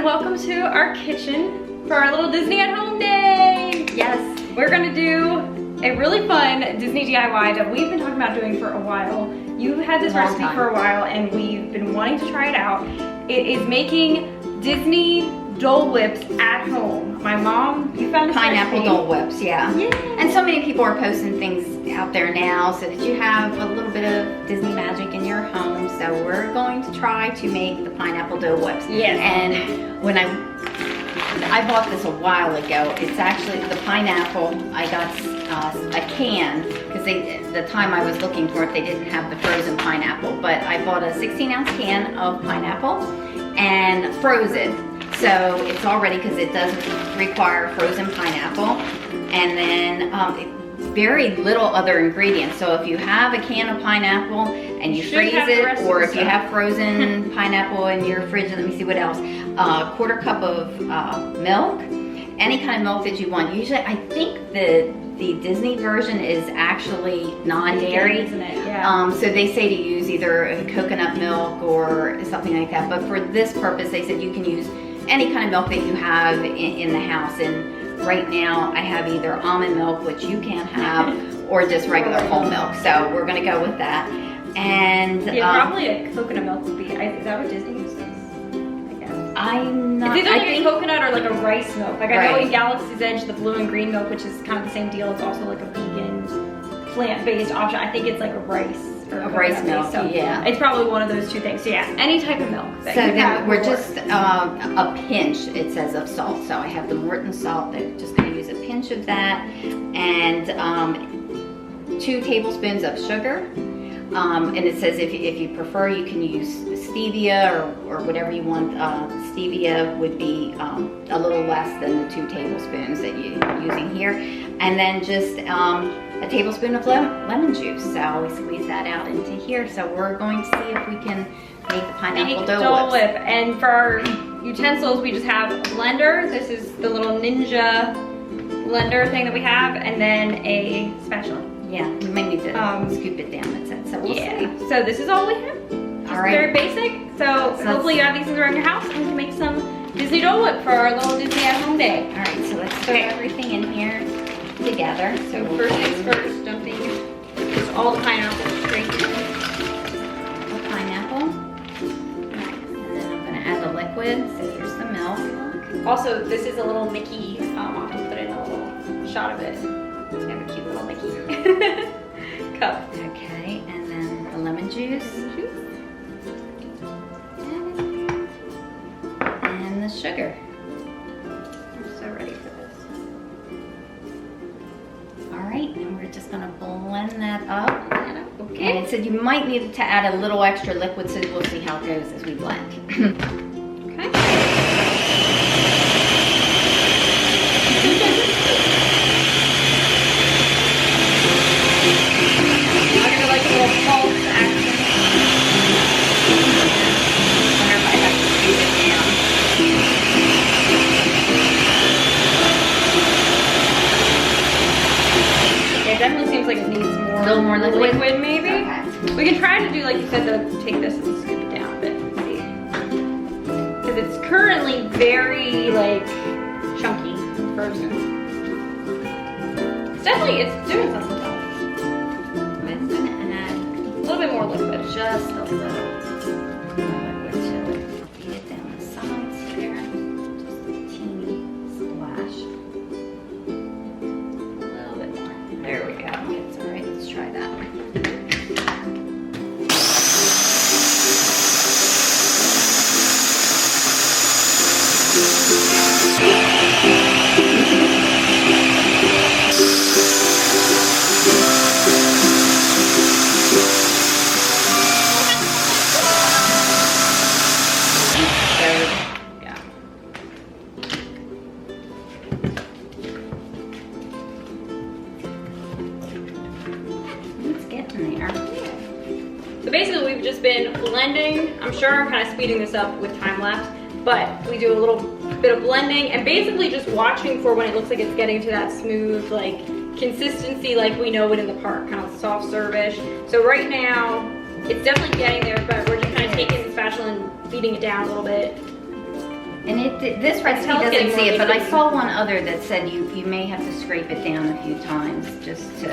and welcome to our kitchen for our little Disney at home day. Yes, we're gonna do a really fun Disney DIY that we've been talking about doing for a while. You've had this recipe for a while and we've been wanting to try it out. It is making Disney Dole Whips at home. My mom, you found this pineapple recipe. Dole Whips, yeah. And so many people are posting things out there now so that you have a little bit of Disney magic in your home. So we're going to try to make the pineapple Dole Whips. Yes. And when I bought this a while ago, it's actually the pineapple. I got a can because the time I was looking for it, they didn't have the frozen pineapple. But I bought a 16-ounce can of pineapple and froze it. So it's all ready because it does require frozen pineapple, and then very little other ingredients. So if you have a can of pineapple and you freeze it, or if you have frozen pineapple in your fridge, let me see what else, a quarter cup of milk, any kind of milk that you want. Usually, I think the Disney version is actually non-dairy, isn't it? Yeah. So they say to use either coconut milk or something like that. But for this purpose, they said you can use any kind of milk that you have in the house. And right now I have either almond milk, which you can't have, or just regular whole milk. So we're gonna go with that. And probably a coconut milk would be, is that what Disney uses? I guess. I'm not, it's either like a coconut or like a rice milk. Like I know Right. in Galaxy's Edge, the blue and green milk, which is kind of the same deal, it's also like a vegan, plant-based option. I think it's like a rice. A rice milk, so yeah. It's probably one of those two things. So yeah, any type of milk. So then we're just a pinch, it says, of salt. So I have the Morton salt. They're just going to use a pinch of that, and 2 tablespoons of sugar. And it says if you prefer, you can use stevia or whatever you want. Stevia would be a little less than the 2 tablespoons that you're using here. And then just a tablespoon of lemon juice. So we squeeze that out into here. So we're going to see if we can make the pineapple Dole Whip. And for our utensils, we just have a blender. This is the little Ninja blender thing that we have, and then a spatula. Yeah, we may need to scoop it down. That's it. So we'll see. So this is all we have. Just very basic. So hopefully you have these things around your house and we can make some Disney Dole Whip for our little Disney at home day. All right, so let's throw everything in here together. So first things first, dumping just all the pineapple straight in. The pineapple. And then I'm gonna add the liquid. So here's the milk. Also, this is a little Mickey. I'll have to put in a little shot of it. It's kind of a cute little Mickey cup. Okay, and then the lemon juice. And the sugar. I'm so ready for this. All right, and we're just gonna blend that up. Okay. And it said you might need to add a little extra liquid, so we'll see how it goes as we blend. Okay. I'm gonna like a little pulse action. I wonder if I have to squeeze it down. It definitely seems like it needs more. A little more liquid? Maybe. Okay. We can try to do like you said, take this and scoop it down a bit. See, because it's currently very like chunky, frozen. It's doing something though. I'm gonna add A little bit more liquid. just a little liquid to it. Beat it down the sides here. Just a teeny splash. A little bit more. There we go. It's all right. Let's try that. Yeah. It's getting there. So basically we've just been blending. I'm sure I'm kind of speeding this up with time left, but we do a little bit of blending and basically just watching for when it looks like it's getting to that smooth like consistency like we know it in the park, kind of soft serve-ish. So right now it's definitely getting there, but we're just kind of taking the spatula and beating it down a little bit. And this recipe Tell us doesn't more see it, but I liquidy. saw one other that said you may have to scrape it down a few times just to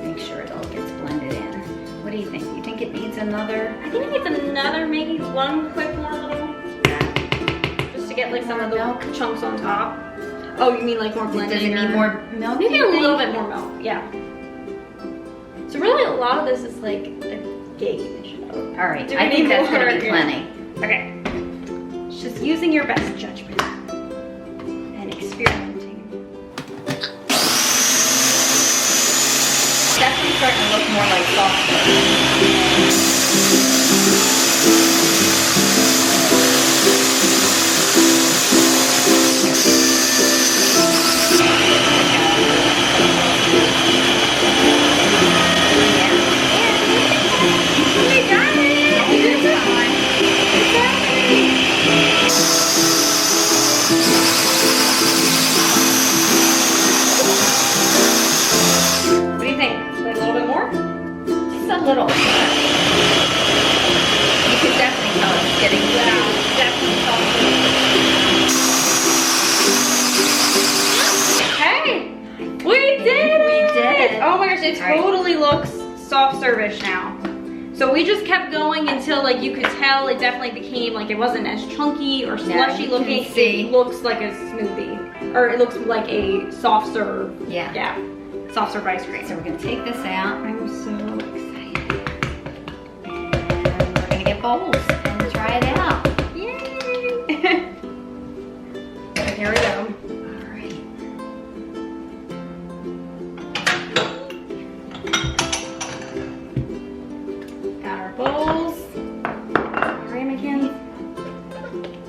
make sure it all gets blended in. What do you think? You think it needs another? I think it needs another, maybe one quick more little, just to get like some of the Milk? chunks on top. Oh, you mean like more blending? Does it need or- more milk? Maybe you a little think? bit more milk, yeah. So really a lot of this is like a gauge. All right, Do we I think need that's more? gonna be Yeah. plenty. Okay. It's just using your best judgment and experimenting. Definitely starting to look more like soft serve. We got it! What do you think? Like a little bit more? Just a little. You could definitely tell it's getting Definitely Hey! We did it! We did. Oh my gosh, it All right. totally looks soft service now. So we just kept going until like you could tell it definitely became like it wasn't as chunky or slushy you can looking. see. It looks like a smoothie. Or it looks like a soft serve. Yeah. Yeah. Soft serve ice cream. So we're gonna take this out. I'm so excited. And we're gonna get bowls and try it out. Yay! Here we go. All right. Got our bowls. Ramekin.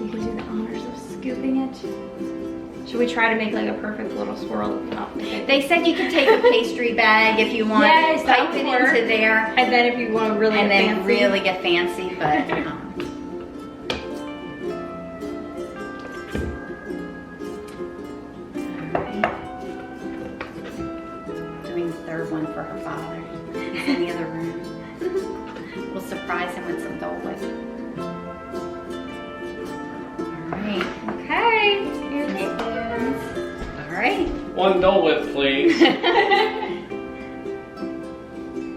You can do the honors of scooping it. Should we try to make like a perfect little swirl? Oh, okay. They said you could take a pastry bag if you want. Yes, that pipe would it work. into there, And then if you want to really and then fancy. really get fancy. But doing the third one for her father. He's in the other room. We'll surprise him with some Dole Whip. All right. Okay. Here it Take is. those. All right. One Dole Whip, please.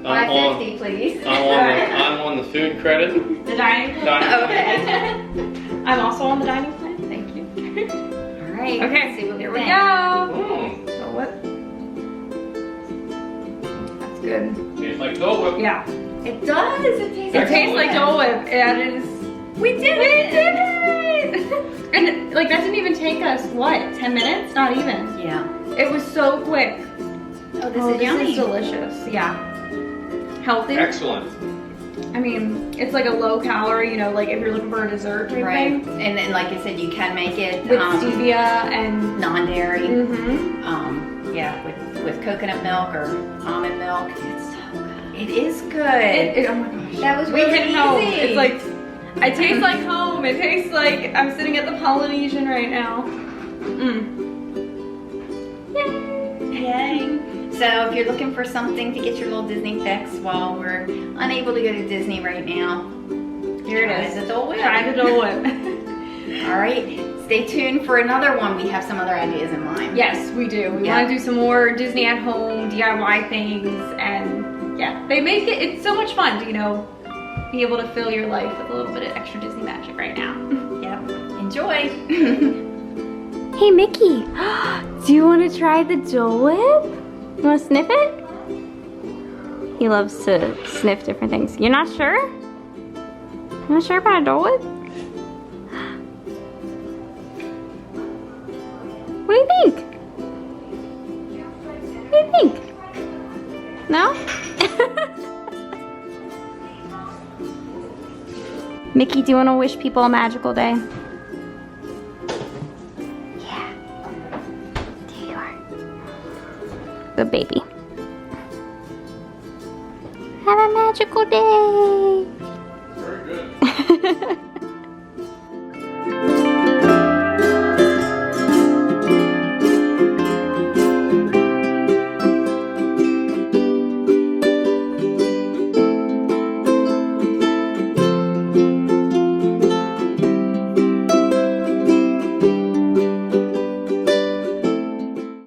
I'm on, $5.50, please. I'm on the food credit. The dining plan. Dining Okay. I'm also on the dining plan. Thank you. All right. Okay. Let's see what Here we we think. go. Mm, So what? That's good. tastes like Dole Whip. Yeah. It does. It tastes. It tastes like Dole Whip. It is. We did We it. did it! And like that didn't even take us what? 10 minutes? Not even. Yeah. It was so quick. Oh, this is yummy. Is delicious. Yeah. Healthy. Excellent. I mean, it's like a low calorie, you know, like if you're looking for a dessert type Right. thing. And then, like I said, you can make it With stevia and non-dairy. mm-hmm. Yeah, with coconut milk or almond milk. It's so good. It is good. Oh my gosh. That was We really hit home. easy. It's like, it tastes like home. It tastes like I'm sitting at the Polynesian right now. Mm. Yay. So if you're looking for something to get your little Disney fix while we're unable to go to Disney right now, Here it try is. the Dole Whip. Try the Dole Whip. All right. Stay tuned for another one. We have some other ideas in mind. Yes, we do. We Yeah. want to do some more Disney at home DIY things, and yeah, they make it. It's so much fun to be able to fill your life with a little bit of extra Disney magic right now. Yep. Enjoy. Hey Mickey, do you want to try the Dole Whip? You want to sniff it? He loves to sniff different things. You're not sure? You're not sure about a Dole Whip? What do you think? What do you think? No? Mickey, do you want to wish people a magical day? Yeah. There you are. Good baby. Have a magical day.